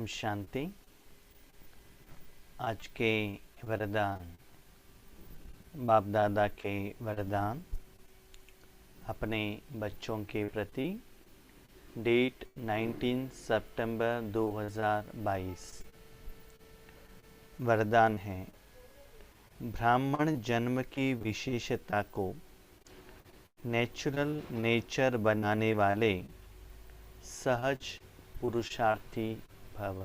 ओम शांति। आज के वरदान, बाप दादा के वरदान अपने बच्चों के प्रति। डेट 19 सितंबर 2022। वरदान है, ब्राह्मण जन्म की विशेषता को नेचुरल नेचर बनाने वाले सहज पुरुषार्थी भव।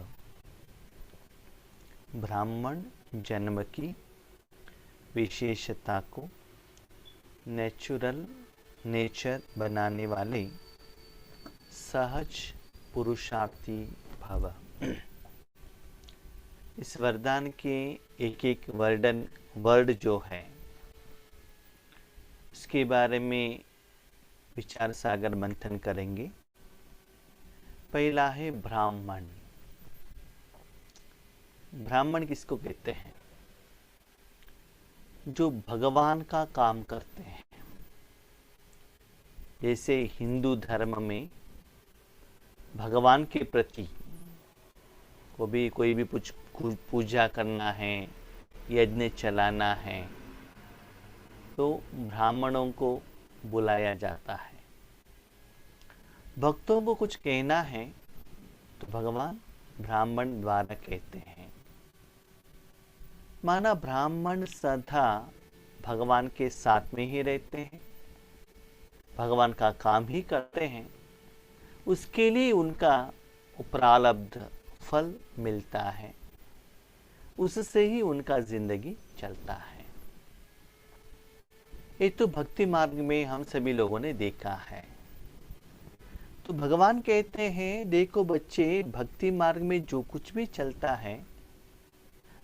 ब्राह्मण जन्म की विशेषता को नेचुरल नेचर बनाने वाले सहज पुरुषार्थी भव। इस वरदान के एक एक वर्ड जो है उसके बारे में विचार सागर मंथन करेंगे। पहला है ब्राह्मण। ब्राह्मण किसको कहते हैं? जो भगवान का काम करते हैं। जैसे हिंदू धर्म में भगवान के प्रति कोई भी पूजा करना है, यज्ञ चलाना है, तो ब्राह्मणों को बुलाया जाता है। भक्तों को कुछ कहना है तो भगवान ब्राह्मण द्वारा कहते हैं। माना ब्राह्मण सदा भगवान के साथ में ही रहते हैं, भगवान का काम ही करते हैं, उसके लिए उनका प्रारब्ध फल मिलता है, उससे ही उनका जिंदगी चलता है। ये तो भक्ति मार्ग में हम सभी लोगों ने देखा है। तो भगवान कहते हैं, देखो बच्चे, भक्ति मार्ग में जो कुछ भी चलता है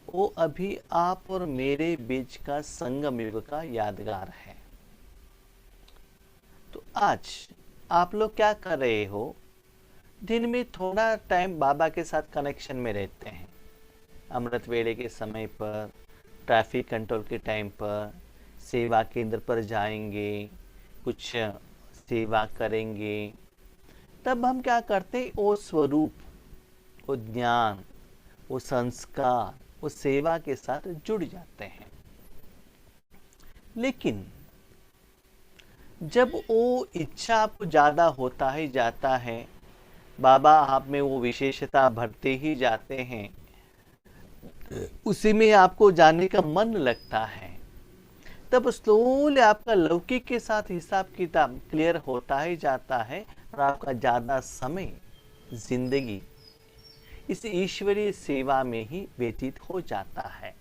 वो अभी आप और मेरे बीच का संगम युग का यादगार है। तो आज आप लोग क्या कर रहे हो? दिन में थोड़ा टाइम बाबा के साथ कनेक्शन में रहते हैं। अमृत वेले के समय पर, ट्रैफिक कंट्रोल के टाइम पर, सेवा केंद्र पर जाएंगे, कुछ सेवा करेंगे। तब हम क्या करते? वो स्वरूप, वो ज्ञान, वो संस्कार, वो सेवा के साथ जुड़ जाते हैं। लेकिन जब वो इच्छा आपको ज़्यादा होता ही जाता है, बाबा आप में वो विशेषता भरते ही जाते हैं, उसी में आपको जाने का मन लगता है, तब स्लोली आपका लौकिक के साथ हिसाब किताब क्लियर होता ही जाता है और आपका ज़्यादा समय जिंदगी इस ईश्वरीय सेवा में ही व्यतीत हो जाता है।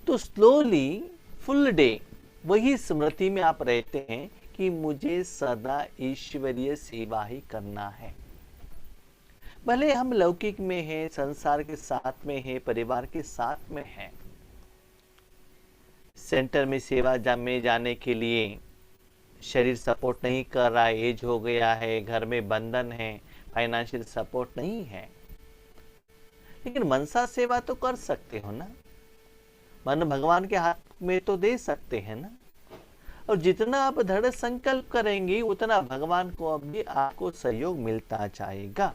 तो स्लोली फुल डे वही स्मृति में आप रहते हैं कि मुझे सदा ईश्वरीय सेवा ही करना है। भले हम लौकिक में हैं, संसार के साथ में हैं, परिवार के साथ में हैं, सेंटर में सेवा में जाने के लिए शरीर सपोर्ट नहीं कर रहा है, एज हो गया है, घर में बंधन है, फाइनेंशियल सपोर्ट नहीं है, लेकिन मनसा सेवा तो कर सकते हो ना। मन भगवान के हाथ में तो दे सकते हैं ना। और जितना आप दृढ़ संकल्प करेंगे उतना भगवान को अभी आपको सहयोग मिलता जाएगा।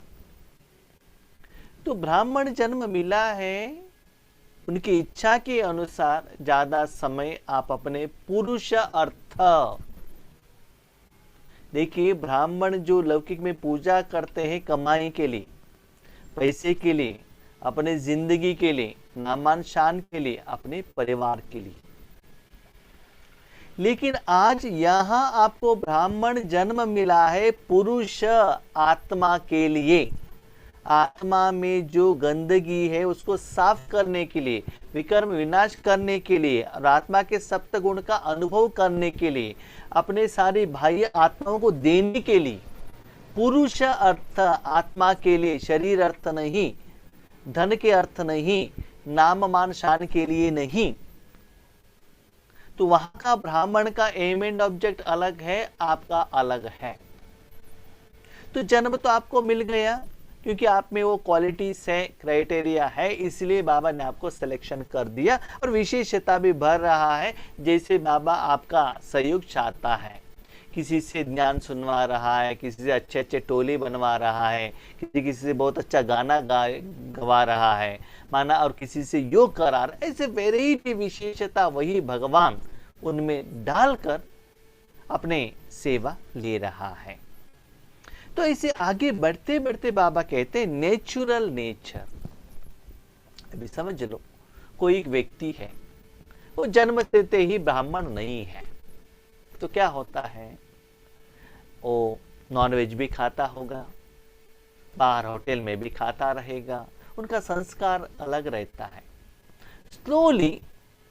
तो ब्राह्मण जन्म मिला है, उनकी इच्छा के अनुसार ज्यादा समय आप अपने पुरुष अर्थ, देखिए ब्राह्मण जो लौकिक में पूजा करते हैं कमाई के लिए, पैसे के लिए, अपने जिंदगी के लिए, नामान शान के लिए, अपने परिवार के लिए। लेकिन आज यहां आपको ब्राह्मण जन्म मिला है पुरुष आत्मा के लिए। आत्मा में जो गंदगी है उसको साफ करने के लिए, विकर्म विनाश करने के लिए और आत्मा के सप्त गुण का अनुभव करने के लिए, अपने सारी बाह्य आत्माओं को देने के लिए। पुरुष अर्थ आत्मा के लिए, शरीर अर्थ नहीं, धन के अर्थ नहीं, नाम मान शान के लिए नहीं। तो वहां का ब्राह्मण का एम एंड ऑब्जेक्ट अलग है, आपका अलग है। तो जन्म तो आपको मिल गया क्योंकि आप में वो क्वालिटीज है, क्राइटेरिया है, इसलिए बाबा ने आपको सिलेक्शन कर दिया और विशेषता भी भर रहा है जैसे बाबा आपका सहयोग चाहता है। किसी से ज्ञान सुनवा रहा है, किसी से अच्छे अच्छे टोली बनवा रहा है, किसी से बहुत अच्छा गाना गवा रहा है माना, और किसी से योग करा रहा है। ऐसे वेराइटी विशेषता वही भगवान उनमें डालकर अपने सेवा ले रहा है। तो इसे आगे बढ़ते बढ़ते बाबा कहते हैं नेचुरल नेचर। अभी समझ लो, कोई एक व्यक्ति है, वो जन्म देते ही ब्राह्मण नहीं है, तो क्या होता है, वो नॉनवेज भी खाता होगा, बाहर होटल में भी खाता रहेगा, उनका संस्कार अलग रहता है। स्लोली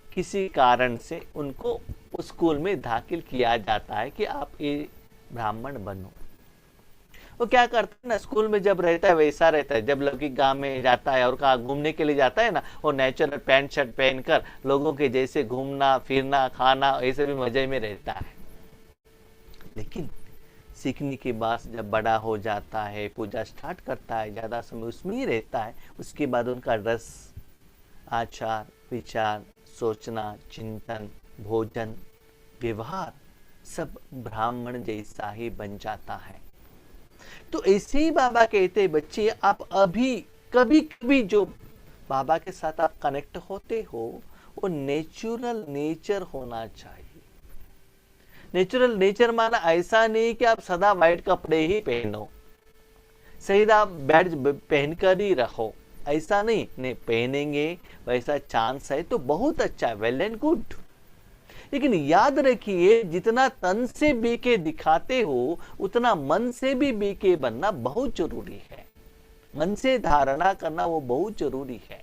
किसी कारण से उनको उस स्कूल में दाखिल किया जाता है कि आप ये ब्राह्मण बनो। वो क्या करता है ना, स्कूल में जब रहता है वैसा रहता है, जब लौकिक गांव में जाता है और कहाँ घूमने के लिए जाता है ना, वो नेचुरल पैंट शर्ट पहनकर लोगों के जैसे घूमना फिरना खाना ऐसे भी मजे में रहता है। लेकिन सीखने के बाद जब बड़ा हो जाता है, पूजा स्टार्ट करता है, ज़्यादा समय उसमें ही रहता है, उसके बाद उनका रस, आचार विचार, सोचना, चिंतन, भोजन, व्यवहार सब ब्राह्मण जैसा ही बन जाता है। तो ऐसे ही बाबा कहते हैं, बच्चे आप अभी कभी कभी जो बाबा के साथ आप कनेक्ट होते हो वो नेचुरल नेचर होना चाहिए। नेचुरल नेचर माना ऐसा नहीं कि आप सदा व्हाइट कपड़े ही पहनो, सीधा बैड पहनकर ही रहो, ऐसा नहीं पहनेंगे वैसा चांस है तो बहुत अच्छा है, वेल एंड गुड। लेकिन याद रखिए, जितना तन से बीके दिखाते हो उतना मन से भी बीके बनना बहुत जरूरी है। मन से धारणा करना वो बहुत जरूरी है।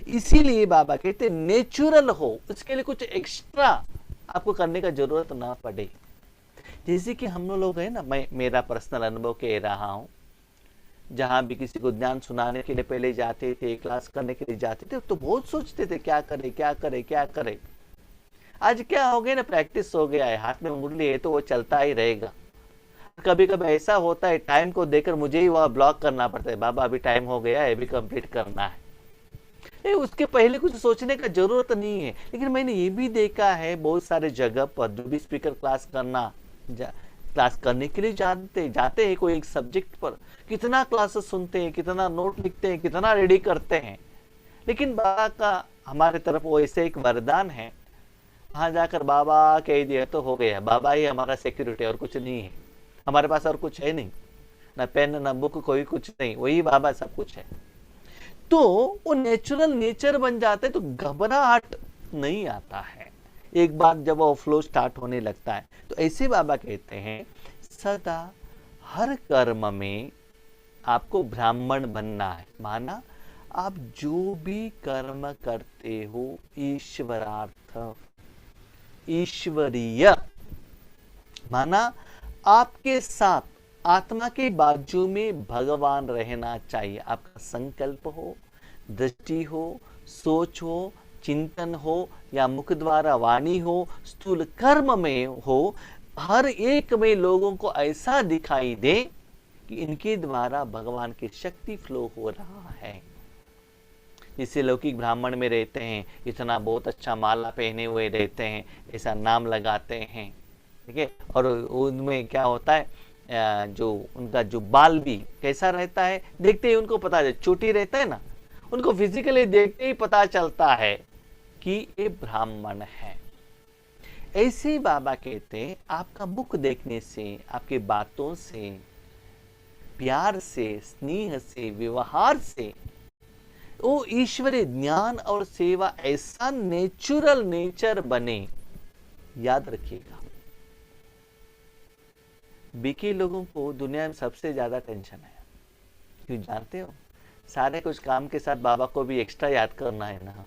इसीलिए बाबा कहते नेचुरल हो, उसके लिए कुछ एक्स्ट्रा आपको करने का जरूरत ना पड़े। जैसे कि हम लोग है ना, मैं मेरा पर्सनल अनुभव कह रहा हूँ, जहां भी किसी को ज्ञान सुनाने के लिए पहले जाते थे, क्लास करने के लिए जाते थे, तो बहुत सोचते थे क्या करे क्या करे क्या करे। आज क्या हो गया ना, प्रैक्टिस हो गया है, हाथ में मुरली है तो वो चलता ही रहेगा। कभी कभी ऐसा होता है, टाइम को देखकर मुझे ही वह ब्लॉक करना पड़ता है, बाबा अभी टाइम हो गया है, अभी कंप्लीट करना है। उसके पहले कुछ सोचने का जरूरत नहीं है। लेकिन मैंने ये भी देखा है बहुत सारे जगह पर जो भी स्पीकर क्लास करने के लिए जाते हैं कोई एक सब्जेक्ट पर, कितना क्लासेस सुनते हैं, कितना नोट लिखते हैं, कितना रेडी करते हैं। लेकिन बाबा का हमारे तरफ वो ऐसे एक वरदान है, वहां जाकर बाबा कह दिया तो हो गया, बाबा ही हमारा सिक्योरिटी, और कुछ नहीं है हमारे पास, और कुछ है नहीं, ना पेन ना बुक, कोई कुछ नहीं, वही बाबा सब कुछ है। तो वो नेचुरल नेचर बन जाते, तो घबराहट नहीं आता है एक बार जब वो फ्लो स्टार्ट होने लगता है। तो ऐसे बाबा कहते हैं सदा हर कर्म में आपको ब्राह्मण बनना है, माना आप जो भी कर्म करते हो ईश्वरार्थ, ईश्वरीय, माना आपके साथ आत्मा के बाजू में भगवान रहना चाहिए। आपका संकल्प हो, दृष्टि हो, सोच हो, चिंतन हो, या मुख द्वारा वाणी हो, स्थूल कर्म में हो, हर एक में लोगों को ऐसा दिखाई दे कि इनके द्वारा भगवान की शक्ति फ्लो हो रहा है। जिससे लौकिक ब्राह्मण में रहते हैं, इतना बहुत अच्छा माला पहने हुए रहते हैं, ऐसा नाम लगाते हैं, ठीक है, और उनमें क्या होता है, जो उनका जो बाल भी कैसा रहता है, देखते ही उनको पता है, चोटी रहता है ना, उनको फिजिकली देखते ही पता चलता है कि ये ब्राह्मण है। ऐसे ही बाबा कहते हैं आपका मुख देखने से, आपके बातों से, प्यार से, स्नेह से, व्यवहार से वो ईश्वरीय ज्ञान और सेवा ऐसा नेचुरल नेचर बने। याद रखिएगा, बीके लोगों को दुनिया में सबसे ज्यादा टेंशन है, क्यों जानते हो? सारे कुछ काम के साथ बाबा को भी एक्स्ट्रा याद करना है ना,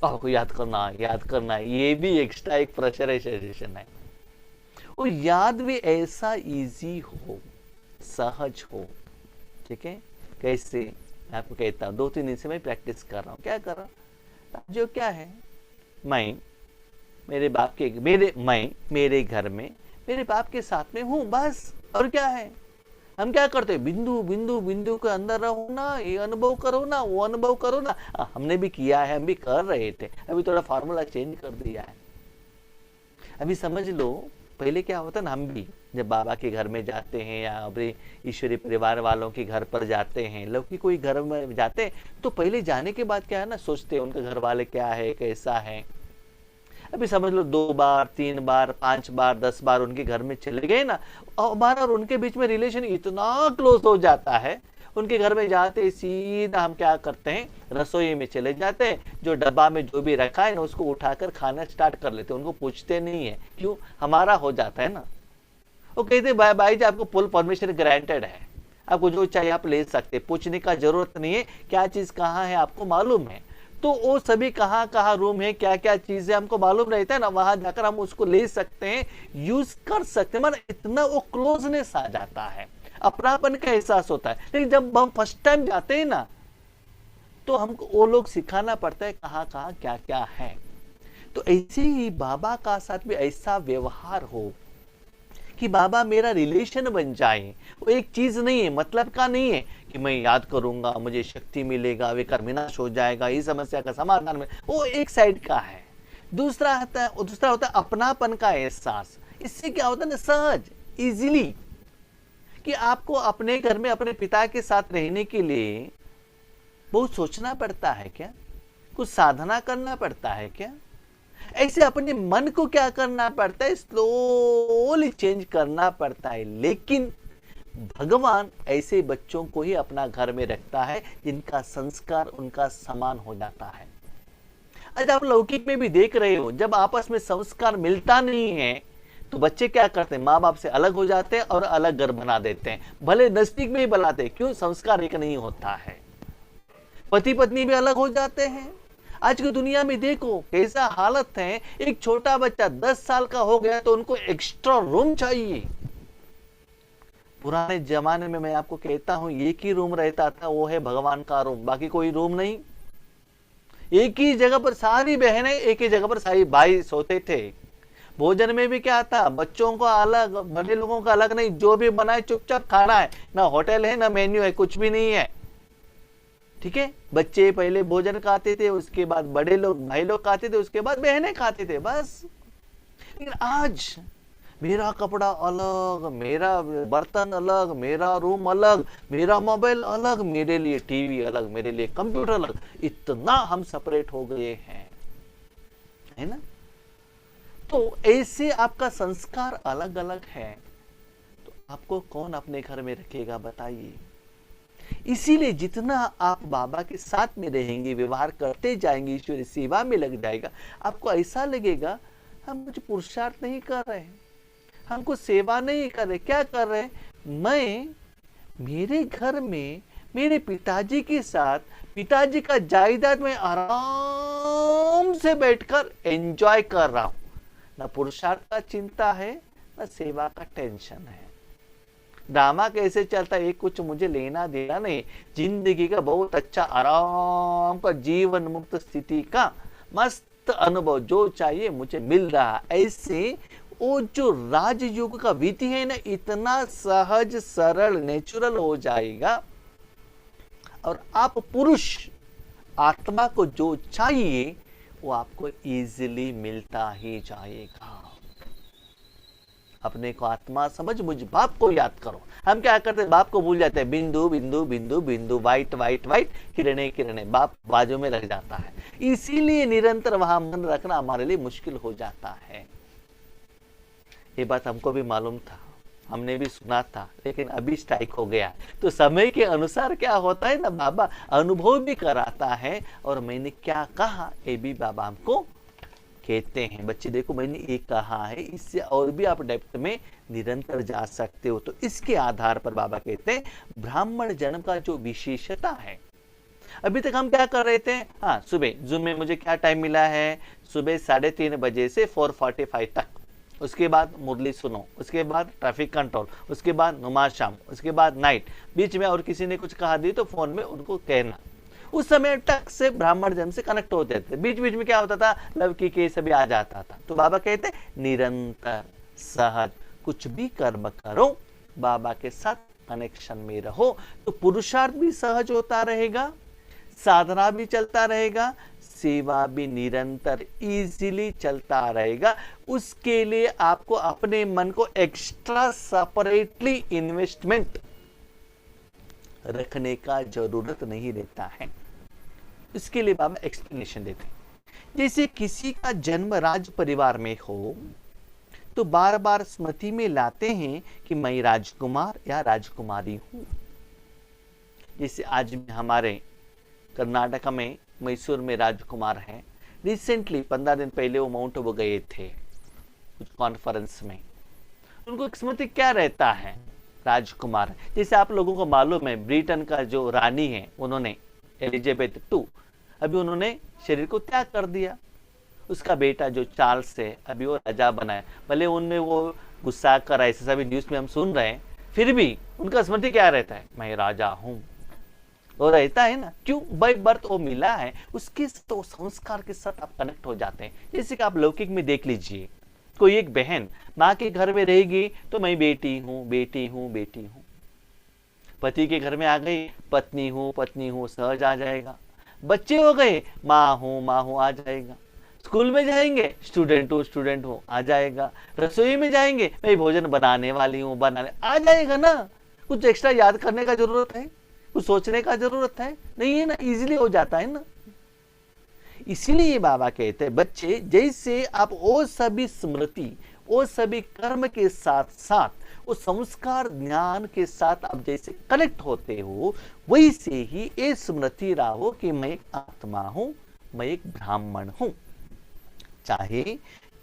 आपको याद करना है, ये भी एक्स्ट्रा एक प्रेशराइजेशन है। वो याद भी ऐसा इजी हो, सहज हो, ठीक है। कैसे मैं आपको कहता हूँ, 2-3 दिन से मैं प्रैक्टिस कर रहा हूँ। क्या कर रहा हूँ, जो क्या है, मैं मेरे बाप के मेरे घर में मेरे बाप के साथ में हूँ, बस। और क्या है, हम क्या करते हैं, बिंदु बिंदु बिंदु के अंदर रहो ना, ये अनुभव करो ना, वो अनुभव करो ना। हमने भी किया है, हम भी कर रहे थे, अभी थोड़ा फार्मूला चेंज कर दिया है। अभी समझ लो पहले क्या होता ना, हम भी जब बाबा के घर में जाते हैं या अपने ईश्वरीय परिवार वालों के घर पर जाते हैं, लौकिक कोई घर में जाते हैं, तो पहले जाने के बाद क्या है ना, सोचते हैं उनके घर वाले क्या है, कैसा है। अभी समझ लो 2 बार 3 बार 5 बार 10 बार उनके घर में चले गए ना, और हमारा और उनके बीच में रिलेशन इतना क्लोज हो जाता है, उनके घर में जाते ही सीधा हम क्या करते हैं, रसोई में चले जाते हैं, जो डब्बा में जो भी रखा है ना उसको उठाकर खाना स्टार्ट कर लेते हैं, उनको पूछते नहीं है, क्यों, हमारा हो जाता है ना। वो कहते भाई जी आपको फुल परमिशन ग्रांटेड है, आपको जो चाहिए आप ले सकते, पूछने का जरूरत नहीं है, क्या चीज कहाँ है आपको मालूम है। तो वो सभी कहाँ कहाँ रूम है, क्या क्या चीजें हमको मालूम रहता है ना, वहां जाकर हम उसको ले सकते हैं, यूज कर सकते हैं, मतलब इतना वो क्लोजनेस आ जाता है, अपनापन का एहसास होता है। लेकिन जब हम फर्स्ट टाइम जाते हैं ना, तो हमको वो लोग सिखाना पड़ता है कहाँ कहाँ क्या क्या है। तो ऐसे ही बाबा का साथ भी ऐसा व्यवहार हो कि बाबा मेरा रिलेशन बन जाए। वो एक चीज नहीं है, मतलब का नहीं है कि मैं याद करूंगा मुझे शक्ति मिलेगा, विकार विनाश हो जाएगा, इस समस्या का समाधान में, वो एक साइड का है। दूसरा होता है अपनापन का एहसास। इससे क्या होता है ना, सहज इजीली, कि आपको अपने घर में अपने पिता के साथ रहने के लिए बहुत सोचना पड़ता है क्या, कुछ साधना करना पड़ता है क्या, ऐसे अपने मन को क्या करना पड़ता है, स्लोली चेंज करना पड़ता है। लेकिन भगवान ऐसे बच्चों को ही अपना घर में रखता है जिनका संस्कार उनका समान हो जाता है। आज आप लौकिक में भी देख रहे हो, जब आपस में संस्कार मिलता नहीं है तो बच्चे क्या करते हैं, माँ बाप से अलग हो जाते हैं और अलग घर बना देते हैं, भले नजदीक में ही बनाते हैं, क्यों, संस्कार एक नहीं होता है। पति पत्नी भी अलग हो जाते हैं। आज की दुनिया में देखो कैसा हालत है, एक छोटा बच्चा 10 साल का हो गया तो उनको एक्स्ट्रा रूम चाहिए। पुराने जमाने में मैं आपको कहता हूं एक ही रूम रहता था, वो है भगवान का रूम, बाकी कोई रूम नहीं। एक ही जगह पर सारी बहनें, एक ही जगह पर सारी भाई सोते थे। भोजन में भी क्या था, बच्चों को अलग, बड़े लोगों का अलग नहीं, जो भी बनाए चुपचाप खाना है, ना होटल है ना मेन्यू है, कुछ भी नहीं है। ठीक है, बच्चे पहले भोजन खाते थे, उसके बाद बड़े लोग भाई लोग खाते थे, उसके बाद बहनें खाते थे, बस। लेकिन आज मेरा कपड़ा अलग, मेरा बर्तन अलग, मेरा रूम अलग, मेरा मोबाइल अलग, मेरे लिए टीवी अलग, मेरे लिए कंप्यूटर अलग, इतना हम सेपरेट हो गए हैं, है ना। तो ऐसे आपका संस्कार अलग अलग है, तो आपको कौन अपने घर में रखेगा बताइए। इसीलिए जितना आप बाबा के साथ में रहेंगे, व्यवहार करते जाएंगे, ईश्वरी सेवा में लग जाएगा, आपको ऐसा लगेगा हम कुछ पुरुषार्थ नहीं कर रहे हैं, हमको सेवा नहीं कर रहे, क्या कर रहे हैं, मैं मेरे घर में मेरे पिताजी के साथ, पिताजी का जायदाद में आराम से बैठकर एंजॉय कर रहा हूं। ना पुरुषार्थ का चिंता है, ना सेवा का टेंशन है। ड्रामा कैसे चलता है, कुछ मुझे लेना देना नहीं, जिंदगी का बहुत अच्छा आराम का जीवन मुक्त स्थिति का मस्त अनुभव, जो चाहिए मुझे मिल रहा। ऐसे वो जो राजयोग का विधि है ना, इतना सहज सरल नेचुरल हो जाएगा, और आप पुरुष आत्मा को जो चाहिए वो आपको इजीली मिलता ही जाएगा। अपने को आत्मा समझ, मुझ बाप को याद करो। हम क्या करते हैं, बाप को भूल जाते हैं, बिंदु बिंदु बिंदु बिंदु, वाइट वाइट वाइट, किरणें किरणें, बाप बाजू में रख जाता है। इसीलिए निरंतर वहां मन रखना हमारे लिए मुश्किल हो जाता है। ये बात हमको भी मालूम था, हमने भी सुना था, लेकिन अभी स्ट्राइक हो गया। तो समय के अनुसार क्या होता है ना, बाबा अनुभव भी कराता है, और मैंने क्या कहा ये भी बाबा हमको कहते हैं। बच्चे देखो मैंने ये कहा है, इससे और भी आप डेप्थ में निरंतर जा सकते हो। तो इसके आधार पर बाबा कहते हैं ब्राह्मण जन्म का जो विशेषता है। अभी तक हम क्या कर रहे थे, हाँ सुबह जूम में मुझे क्या टाइम मिला है, सुबह 3:30 बजे से 4:45 तक, उसके बाद मुरली सुनो, उसके बाद ट्रैफिक कंट्रोल, उसके बाद नमाज शाम, उसके बाद नाइट, बीच में और किसी ने कुछ कहा दी तो फोन में उनको कहना। उस समय टक से ब्राह्मण जन्म से कनेक्ट होते थे। बीच बीच में क्या होता था, लवकी के सभी आ जाता था। तो बाबा कहते निरंतर सहज कुछ भी कर्म करो, बाबा के साथ कनेक्शन में रहो, तो पुरुषार्थ भी सहज होता रहेगा, साधना भी चलता रहेगा, सेवा भी निरंतर इजीली चलता रहेगा। उसके लिए आपको अपने मन को एक्स्ट्रा सेपरेटली इन्वेस्टमेंट रखने का जरूरत नहीं रहता है। इसके लिए बाबा एक्सप्लेनेशन देते हैं। जैसे किसी का जन्म राज परिवार में हो तो बार बार स्मृति में लाते हैं कि मैं राजकुमार या राजकुमारी हूं। जैसे आज हमारे कर्नाटक में मैसूर में राजकुमार हैं। रिसेंटली 15 दिन पहले वो माउंट आबू गए थे कुछ कॉन्फ्रेंस में। उनको स्मृति क्या रहता है? राजकुमार। जैसे आप लोगों को मालूम है ब्रिटेन का जो रानी है उन्होंने एलिजाबेथ II, अभी उन्होंने शरीर को त्याग कर दिया। उसका बेटा जो चार्ल्स है अभी वो राजा बना है। भले उनमें वो गुस्सा कर ऐसे सभी न्यूज में हम सुन रहे हैं, फिर भी उनका स्मृति क्या रहता है? मैं राजा हूं। वो रहता है ना, क्यों? बाय बर्थ वो मिला है, उसके तो संस्कार के साथ आप कनेक्ट हो जाते हैं। जैसे कि आप लौकिक में देख लीजिए, कोई एक बहन माँ के घर में रहेगी तो मैं बेटी हूँ, बेटी हूँ, बेटी हूँ। पति के घर में आ गई, पत्नी हूँ सहज आ जाएगा। बच्चे हो गए, माँ हूँ आ जाएगा। स्कूल में जाएंगे, स्टूडेंट हूँ आ जाएगा। रसोई में जाएंगे, मैं भोजन बनाने वाली हूँ, बनाने आ जाएगा ना। कुछ एक्स्ट्रा याद करने का जरूरत है? कुछ सोचने का जरूरत है? नहीं है ना, इजीली हो जाता है ना। इसीलिए बाबा कहते हैं बच्चे जैसे आप वो सभी स्मृति, वो सभी कर्म के साथ साथ वो संस्कार ज्ञान के साथ आप जैसे कनेक्ट होते हो, वैसे ही ये स्मृति रहो कि मैं एक आत्मा हूं, मैं एक ब्राह्मण हूं। चाहे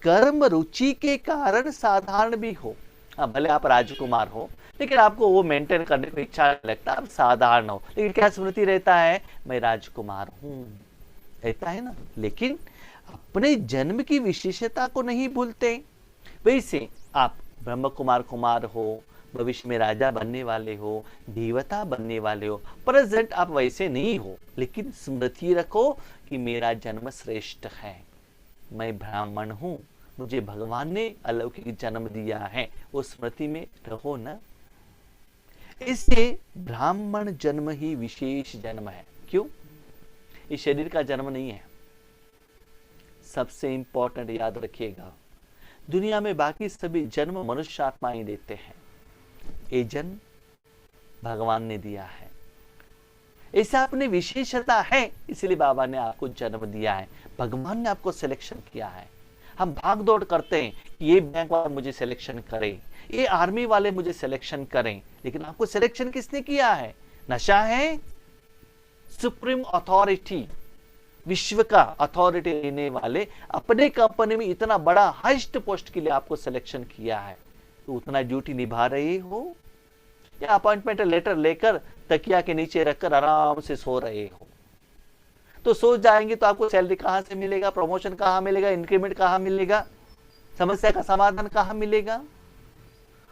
कर्म रुचि के कारण साधारण भी हो, भले आप राजकुमार हो लेकिन आपको वो मेंटेन करने को इच्छा नहीं लगता, आप साधारण हो, लेकिन क्या स्मृति रहता है? मैं राजकुमार हूं, रहता है ना। लेकिन अपने जन्म की विशेषता को नहीं भूलते। वैसे आप ब्रह्म कुमार हो, भविष्य में राजा बनने वाले हो, देवता बनने वाले हो, प्रेजेंट आप वैसे नहीं हो, लेकिन स्मृति रखो कि मेरा जन्म श्रेष्ठ है, मैं ब्राह्मण हूं, मुझे भगवान ने अलौकिक जन्म दिया है, वो स्मृति में रहो ना। इससे ब्राह्मण जन्म ही विशेष जन्म है। क्यों? इस शरीर का जन्म नहीं है। सबसे इंपॉर्टेंट याद रखिएगा, दुनिया में बाकी सभी जन्म मनुष्य आत्मा ही देते हैं, ये जन्म भगवान ने दिया है। ऐसा अपनी विशेषता है, इसलिए बाबा ने आपको जन्म दिया है, भगवान ने आपको सिलेक्शन किया है। हम भाग दौड़ करते हैं, ये बैंक वाले मुझे सिलेक्शन करें, ये आर्मी वाले मुझे सिलेक्शन करें, लेकिन आपको सिलेक्शन किसने किया है? नशा है? सुप्रीम अथॉरिटी, विश्व का अथॉरिटी लेने वाले अपने कंपनी में इतना बड़ा हाईएस्ट पोस्ट के लिए आपको सिलेक्शन किया है, तो उतना ड्यूटी निभा रहे हो या अपॉइंटमेंट लेटर लेकर तकिया के नीचे रखकर आराम से सो रहे हो? तो सो जाएंगे तो आपको सैलरी कहां से मिलेगा, प्रमोशन कहां मिलेगा, इंक्रीमेंट कहां मिलेगा, समस्या का समाधान कहां मिलेगा?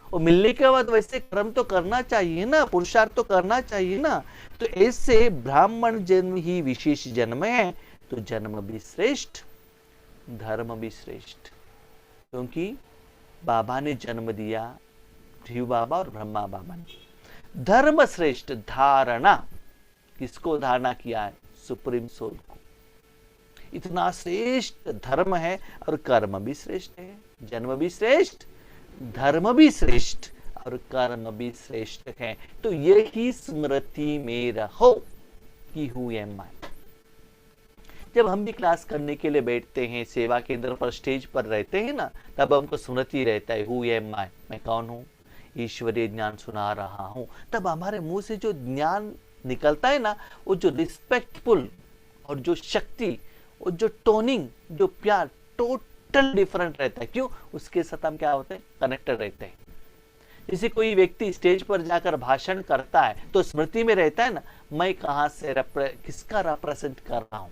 और मिलने के बाद वैसे कर्म तो करना चाहिए ना, पुरुषार्थ तो करना चाहिए ना। तो ऐसे ब्राह्मण जन्म ही विशेष जन्म है, तो जन्म भी श्रेष्ठ, धर्म भी श्रेष्ठ, क्योंकि बाबा ने जन्म दिया, शिव बाबा और ब्रह्मा बाबा ने। धर्म श्रेष्ठ, धारणा किसको धारणा किया है? सुप्रीम सोल को। इतना श्रेष्ठ धर्म है और कर्म भी श्रेष्ठ है, जन्म भी श्रेष्ठ, धर्म भी श्रेष्ठ और कर्म भी श्रेष्ठ है। तो यही स्मृति में रहो कि हु एम आई। जब हम भी क्लास करने के लिए बैठते हैं, सेवा केंद्र पर स्टेज पर रहते हैं ना, तब हमको स्मृति रहता है हु एम आई, मैं कौन हूं, ईश्वरीय ज्ञान सुना रहा हूं। तब हमारे मुंह से जो ज्ञान निकलता है ना, वो जो रिस्पेक्टफुल और जो शक्ति और जो टोनिंग, जो प्यार, टोटल डिफरेंट रहता है। क्यों? उसके साथ हम क्या होते हैं? कनेक्टेड रहते हैं। जैसे कोई व्यक्ति स्टेज पर जाकर भाषण करता है तो स्मृति में रहता है ना, मैं कहां से किसका रिप्रेजेंट कर रहा हूं,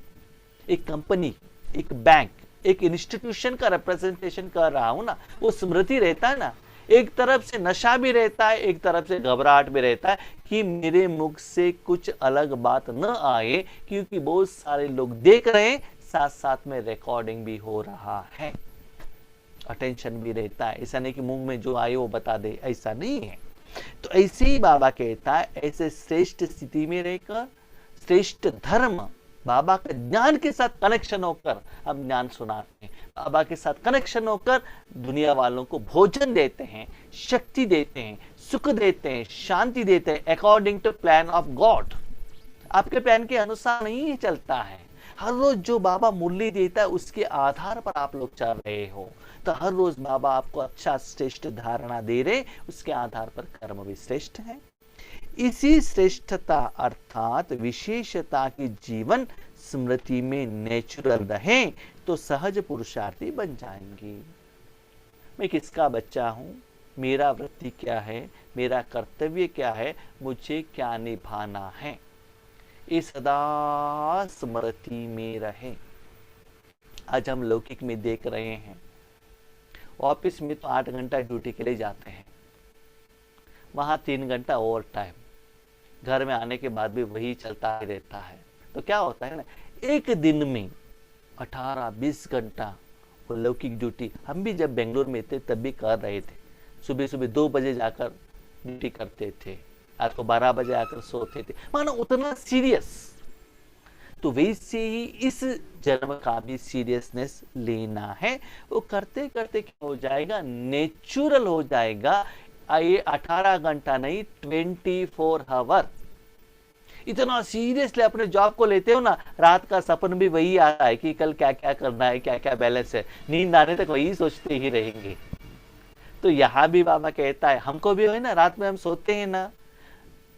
एक कंपनी, एक बैंक, एक इंस्टीट्यूशन का रिप्रेजेंटेशन कर रहा हूं ना, वो स्मृति रहता है ना। एक तरफ से नशा भी रहता है, एक तरफ से घबराहट भी रहता है कि मेरे मुख से कुछ अलग बात न आए, क्योंकि बहुत सारे लोग देख रहे हैं, साथ साथ में रिकॉर्डिंग भी हो रहा है, अटेंशन भी रहता है। ऐसा नहीं कि मुंह में जो आए वो बता दे, ऐसा नहीं है। तो ऐसे ही बाबा कहता है, ऐसे श्रेष्ठ स्थिति में रहकर, श्रेष्ठ धर्म बाबा का ज्ञान के साथ कनेक्शन होकर हम ज्ञान सुनाते हैं, बाबा के साथ कनेक्शन होकर दुनिया वालों को भोजन देते हैं, शक्ति देते हैं, सुख देते हैं, शांति देते हैं, according to plan of God. आपके प्लान के अनुसार नहीं चलता है। हर रोज जो बाबा मुरली देता है उसके आधार पर आप लोग चल रहे हो, तो हर रोज बाबा आपको अच्छा श्रेष्ठ धारणा दे रहे, उसके आधार पर कर्म भी श्रेष्ठ है। इसी श्रेष्ठता अर्थात विशेषता की जीवन स्मृति में नेचुरल रहे तो सहज पुरुषार्थी बन जाएंगे। मैं किसका बच्चा हूँ, मेरा वृत्ति क्या है, मेरा कर्तव्य क्या है, मुझे क्या निभाना है, ये सदा स्मृति में रहे। आज हम लौकिक में देख रहे हैं, ऑफिस में तो 8 घंटा ड्यूटी के लिए जाते हैं, वहां 3 घंटा ओवर टाइम, घर में आने के बाद भी वही चलता ही रहता है। तो क्या होता है ना, एक दिन में 18-20 घंटा वो लौकिक ड्यूटी, हम भी जब बेंगलोर में थे तब भी कर रहे थे। सुबह सुबह 2 बजे जाकर ड्यूटी करते थे, रात को 12 बजे आकर सोते थे, मानो उतना सीरियस। तो वैसे ही इस जन्म का भी सीरियसनेस लेना है। वो करते करते क्या हो जाएगा, नेचुरल हो जाएगा। ये 18 घंटा नहीं, 24 आवर इतना सीरियसली अपने जॉब को लेते हो ना, रात का सपन भी वही आता है कि कल क्या क्या करना है, क्या क्या बैलेंस है, नींद आने तक वही सोचते ही रहेंगे। तो यहाँ भी बाबा कहता है, हमको भी है ना, रात में हम सोते हैं ना,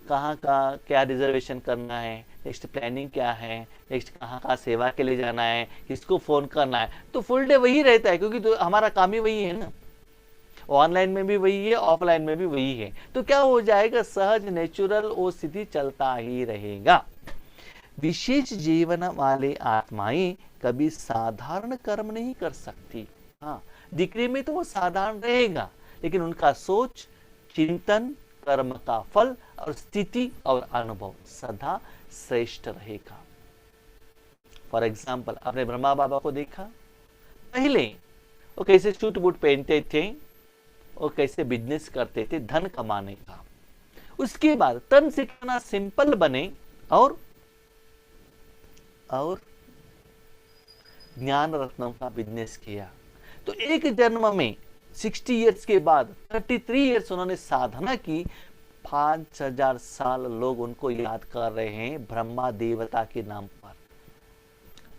कहाँ कहाँ क्या रिजर्वेशन करना है, नेक्स्ट प्लानिंग क्या है, नेक्स्ट कहाँ कहाँ सेवा के लिए जाना है, किसको फोन करना है, तो फुल डे वही रहता है, क्योंकि तो हमारा काम ही वही है ना। ऑनलाइन में भी वही है, ऑफलाइन में भी वही है। तो क्या हो जाएगा, सहज नेचुरल वो स्थिति चलता ही रहेगा। विशेष जीवन वाले आत्माएं कभी साधारण कर्म नहीं कर सकती। हाँ, दिखने में तो वो साधारण रहेगा, लेकिन उनका सोच, चिंतन, कर्म का फल और स्थिति और अनुभव सदा श्रेष्ठ रहेगा। फॉर एग्जाम्पल, आपने ब्रह्मा बाबा को देखा, पहले वो कैसे सूट बूट पहनते थे और कैसे बिजनेस करते थे धन कमाने का। उसके बाद तन से कितना सिंपल बने और ज्ञान रत्नों का बिजनेस किया। तो एक जन्म में 60 इयर्स के बाद 33 इयर्स उन्होंने साधना की। 5000 साल लोग उनको याद कर रहे हैं ब्रह्मा देवता के नाम पर।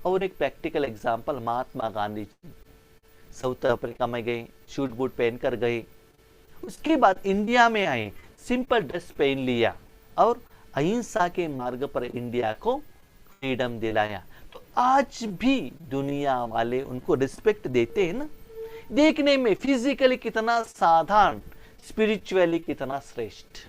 और एक practical example, Mahatma Gandhi ji south Africa में गए, सूट बूट पहनकर गए, उसके बाद इंडिया में आए, सिंपल ड्रेस पहन लिया और अहिंसा के मार्ग पर इंडिया को फ्रीडम दिलाया। तो आज भी दुनिया वाले उनको रिस्पेक्ट देते हैं ना। देखने में फिजिकली कितना साधारण, स्पिरिचुअली कितना श्रेष्ठ।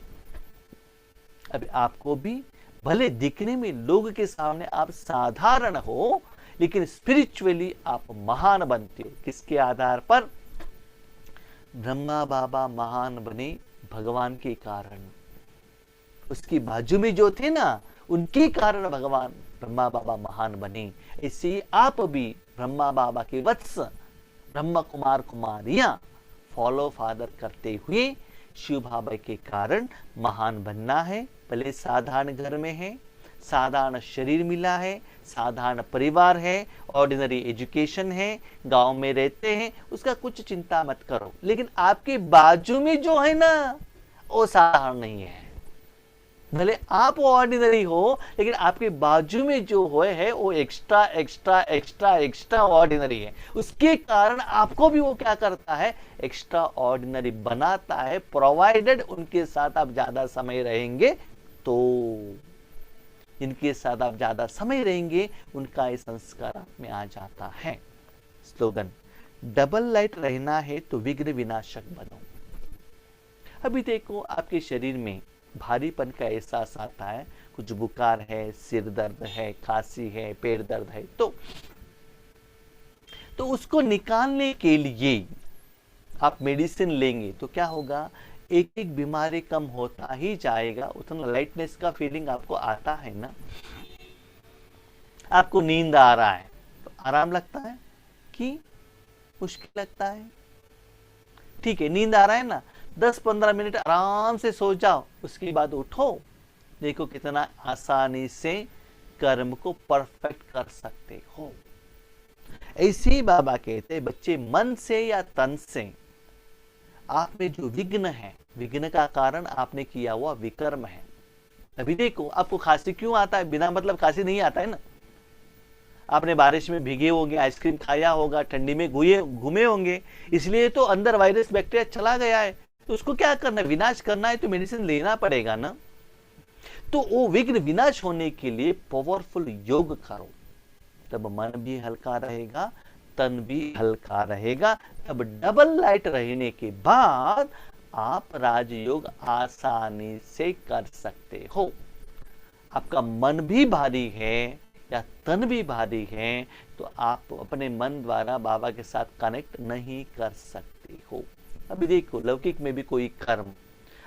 अभी आपको भी भले दिखने में लोग के सामने आप साधारण हो, लेकिन स्पिरिचुअली आप महान बनते हो। किसके आधार पर? ब्रह्मा बाबा महान बने भगवान के कारण। उसकी बाजू में जो थे ना, उनके कारण भगवान ब्रह्मा बाबा महान बने। इससे आप भी ब्रह्मा बाबा के वत्स, ब्रह्म कुमार कुमारियां फॉलो फादर करते हुए शिव बाबा के कारण महान बनना है। भले साधारण घर में है, साधारण शरीर मिला है, साधारण परिवार है, ऑर्डिनरी एजुकेशन है, गांव में रहते हैं, उसका कुछ चिंता मत करो। लेकिन आपके बाजू में जो है ना, वो साधारण नहीं है। भले आप ऑर्डिनरी हो, लेकिन आपके बाजू में जो है वो extra extra extra extra ordinary है। उसके कारण आपको भी वो क्या करता है, एक्स्ट्रा ऑर्डिनरी बनाता है, प्रोवाइडेड उनके साथ आप ज्यादा समय रहेंगे। तो जिनके साथ आप ज्यादा समय रहेंगे, उनका ये संस्कार आप में आ जाता है। स्लोगन, डबल लाइट रहना है तो विघ्न विनाशक बनो। अभी देखो, आपके शरीर में भारीपन का एहसास आता है, कुछ बुखार है, सिर दर्द है, खांसी है, पेट दर्द है, तो उसको निकालने के लिए आप मेडिसिन लेंगे तो क्या होगा, एक एक बीमारी कम होता ही जाएगा। उतना लाइटनेस का फीलिंग आपको आता है ना। आपको नींद आ रहा है तो आराम लगता है कि मुश्किल लगता है? ठीक है, नींद आ रहा है ना, 10-15 मिनट आराम से सो जाओ, उसके बाद उठो, देखो कितना आसानी से कर्म को परफेक्ट कर सकते हो। ऐसे ही बाबा कहते हैं बच्चे मन से या तन से आप में जो विघ्न है, विघ्न का कारण आपने किया हुआ विकर्म है। अभी देखो आपको खांसी क्यों आता है, बिना मतलब खांसी नहीं आता है ना। आपने बारिश में भीगे होंगे, आइसक्रीम खाया होगा, ठंडी में घूमे होंगे, इसलिए तो अंदर वायरस बैक्टीरिया चला गया है। तो उसको क्या करना है, विनाश करना है तो मेडिसिन लेना पड़ेगा ना। तो वो विघ्न विनाश होने के लिए पावरफुल योग करो, तब मन भी हल्का रहेगा, तन भी हल्का रहेगा। तब डबल लाइट रहने के बाद आप राजयोग आसानी से कर सकते हो। आपका मन भी भारी है या तन भी भारी है तो आप अपने मन द्वारा बाबा के साथ कनेक्ट नहीं कर सकते हो। अभी देखो लौकिक में भी कोई कर्म,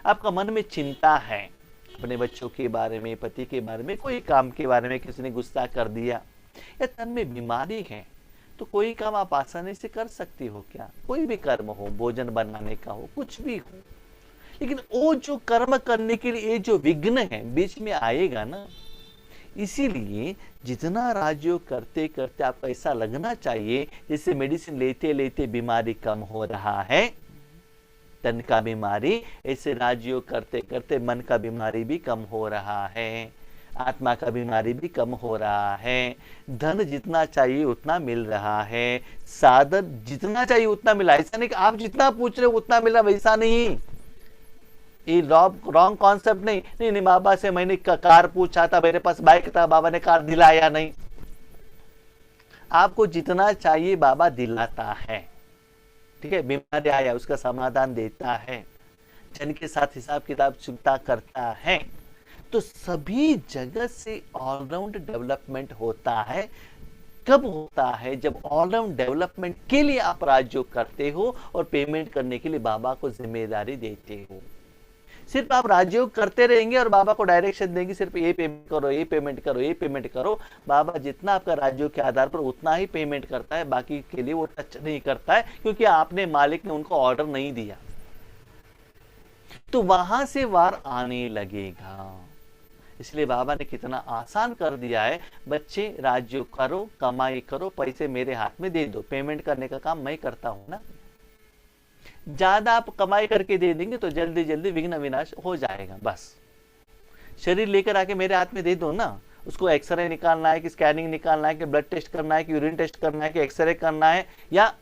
आपका मन में चिंता है अपने बच्चों के बारे में, पति के बारे में, कोई काम के बारे में, किसी ने गुस्सा कर दिया, या तन में बीमारी है, तो कोई काम आप आसानी से कर सकती हो क्या? कोई भी कर्म हो, भोजन बनाने का हो, कुछ भी हो, लेकिन वो जो कर्म करने के लिए जो विघ्न है बीच में आएगा ना। इसीलिए जितना राजयोग करते करते आपको ऐसा लगना चाहिए जैसे मेडिसिन लेते लेते बीमारी कम हो रहा है, तन का बीमारी, ऐसे राजयोग करते करते मन का बीमारी भी कम हो रहा है, आत्मा का बीमारी भी कम हो रहा है, धन जितना चाहिए उतना मिल रहा है, साधन जितना चाहिए उतना मिला। ऐसा नहीं कि आप जितना पूछ रहे हो उतना मिला, वैसा नहीं। ये रॉन्ग कॉन्सेप्ट नहीं। नहीं बाबा से मैंने कार पूछा था, मेरे पास बाइक था, बाबा ने कार दिलाया नहीं। आपको जितना चाहिए बाबा दिलाता है, ठीक है। बीमारी आया उसका समाधान देता है, जन के साथ हिसाब किताब चुकता करता है। तो सभी जगत से ऑलराउंड डेवलपमेंट होता है। कब होता है? जब ऑलराउंड डेवलपमेंट के लिए आप राजयोग करते हो और पेमेंट करने के लिए बाबा को जिम्मेदारी देते हो। सिर्फ आप राजयोग करते रहेंगे और बाबा को डायरेक्शन देंगे, सिर्फ ये पेमेंट करो, ये पेमेंट करो, ये पेमेंट करो। बाबा जितना आपका राजयोग के आधार पर उतना ही पेमेंट करता है, बाकी के लिए वो टच नहीं करता है, क्योंकि आपने, मालिक ने उनको ऑर्डर नहीं दिया। तो वहां से वार आने लगेगा। इसलिए बाबा ने कितना आसान कर दिया है, बच्चे राजयोग करो, कमाई करो, पैसे मेरे हाथ में दे दो, पेमेंट करने का काम मैं करता हूं ना। ज्यादा आप कमाई करके दे देंगे तो जल्दी जल्दी विघ्न विनाश हो जाएगा। बस शरीर लेकर आके मेरे हाथ में दे दो ना, उसको एक्सरे निकालना है कि स्कैनिंग निकालना है कि ब्लड टेस्ट करना है कि यूरिन टेस्ट करना है कि एक्सरे करना है या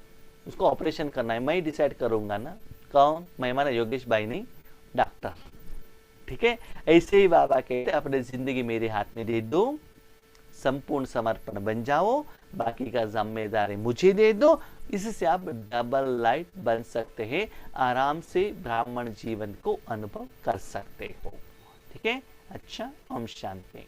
उसको ऑपरेशन करना है, मैं ही डिसाइड करूंगा ना। कौन? मैं, हमारा योगेश भाई नहीं, डॉक्टर, ठीक है। ऐसे ही बाबा कहते अपने जिंदगी मेरे हाथ में दे दो, संपूर्ण समर्पण बन जाओ, बाकी का जिम्मेदारी मुझे दे दो। इससे आप डबल लाइट बन सकते हैं, आराम से ब्राह्मण जीवन को अनुभव कर सकते हो, ठीक है। अच्छा, ओम शांति।